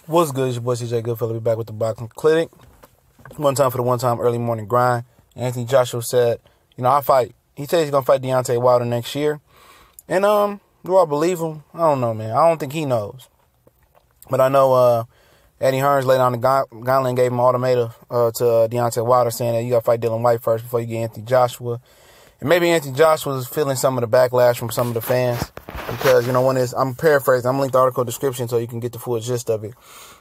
What's good? It's your boy CJ Goodfellow. Be back with the Boxing Clinic. One time for the one-time early morning grind. Anthony Joshua said, I fight. He said he's going to fight Deontay Wilder next year. And, do I believe him? I don't know, man. I don't think he knows. But I know Eddie Hearns laid on the gauntlet and gave him an ultimatum to Deontay Wilder, saying that you got to fight Dylan White first before you get Anthony Joshua. And maybe Anthony Joshua is feeling some of the backlash from some of the fans. Because, I'm paraphrasing. I'm going to link the article description so you can get the full gist of it.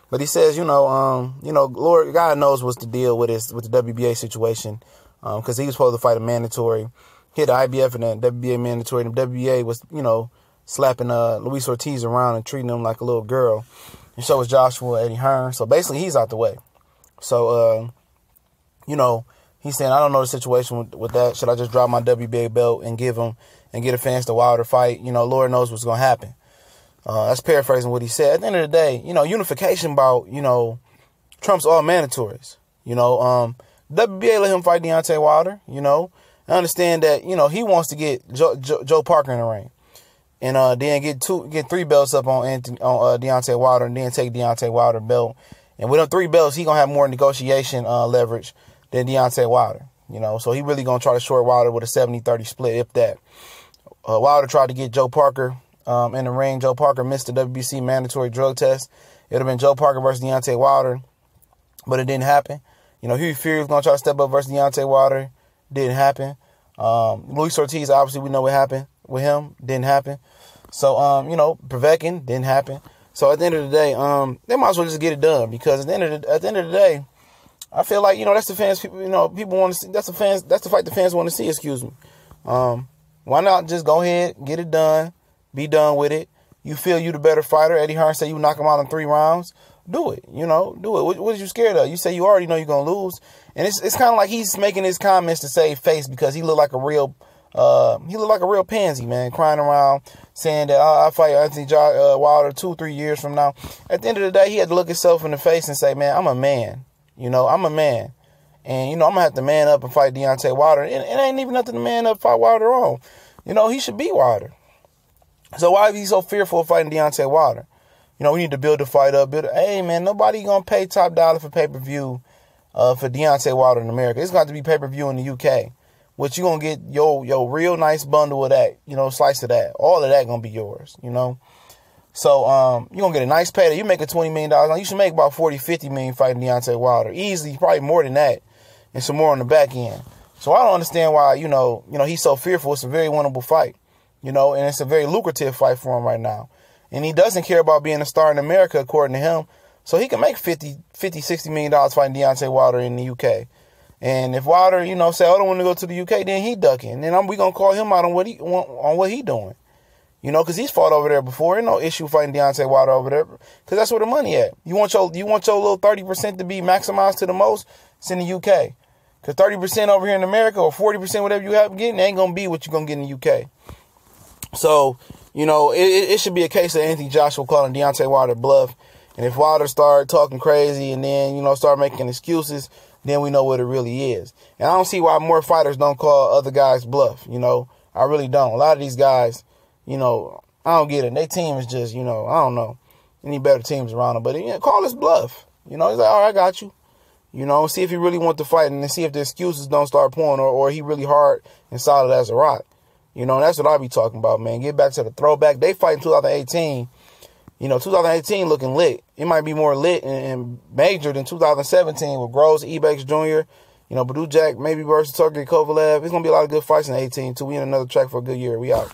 But he says, Lord, God knows what's the deal with the WBA situation. Because he was supposed to fight a mandatory. He had the IBF and the WBA mandatory. And the WBA was, slapping Luis Ortiz around and treating him like a little girl. And so was Joshua, Eddie Hearns. So basically, he's out the way. So, he's saying, I don't know the situation with that. Should I just drop my WBA belt and give him and get a fans to Wilder fight? Lord knows what's going to happen. That's paraphrasing what he said. At the end of the day, unification about, trumps all mandatories. WBA let him fight Deontay Wilder, I understand that, he wants to get Joe Parker in the ring. And then get 3 belts up on Deontay Wilder and then take Deontay Wilder belt. And with them 3 belts, he going to have more negotiation leverage than Deontay Wilder. So he really going to try to short Wilder with a 70-30 split, if that. Wilder tried to get Joe Parker in the ring. Joe Parker missed the WBC mandatory drug test. It would have been Joe Parker versus Deontay Wilder, but it didn't happen. Hugh Fury was going to try to step up versus Deontay Wilder. Didn't happen. Luis Ortiz, obviously, we know what happened with him. Didn't happen. So, Povetkin, didn't happen. So, at the end of the day, they might as well just get it done, because at the end of the day, I feel like, that's the fans, people want to see. That's the fight the fans want to see, excuse me. Why not just go ahead, get it done, be done with it. You feel you the better fighter. Eddie Hearns said you knock him out in 3 rounds. Do it, do it. What are you scared of? You say you already know you're going to lose. And it's kind of like he's making his comments to save face, because he looked like a real pansy, man, crying around, saying that I'll fight Anthony Wilder 2-3 years from now. At the end of the day, he had to look himself in the face and say, man, I'm a man. I'm a man. And, I'm going to have to man up and fight Deontay Wilder. And it ain't even nothing to man up, fight Wilder on. He should beat Wilder. So why is he so fearful of fighting Deontay Wilder? We need to build the fight up. Hey, man, nobody going to pay top dollar for pay-per-view for Deontay Wilder in America. It's got to be pay-per-view in the UK. Which you going to get your real nice bundle of that, slice of that. All of that going to be yours, So, you're going to get a nice payday. You make a $20 million. Now, you should make about $40-50 million fighting Deontay Wilder. Easily, probably more than that. And some more on the back end. So, I don't understand why, he's so fearful. It's a very winnable fight, and it's a very lucrative fight for him right now. And he doesn't care about being a star in America, according to him. So, he can make $50-60 million fighting Deontay Wilder in the UK. And if Wilder, say, I don't want to go to the UK, then he ducking. And then we going to call him out on what he doing. Because he's fought over there before. Ain't no issue fighting Deontay Wilder over there. Because that's where the money at. You want your little 30% to be maximized to the most? It's in the UK. Because 30% over here in America, or 40%, whatever you have getting, ain't going to be what you're going to get in the UK. So, it should be a case of Anthony Joshua calling Deontay Wilder bluff. And if Wilder start talking crazy and then, start making excuses, then we know what it really is. And I don't see why more fighters don't call other guys bluff, I really don't. A lot of these guys, I don't get it. Their team is just, I don't know, any better teams around them. But call this bluff. He's like, all right, I got you. See if he really wants to fight, and then see if the excuses don't start pouring, or he really hard and solid as a rock. That's what I be talking about, man. Get back to the throwback. They fight in 2018. 2018 looking lit. It might be more lit and major than 2017 with Groves, Ebanks Jr., Badou Jack, maybe versus Sergey Kovalev. It's going to be a lot of good fights in 18, too. We in another track for a good year. We out.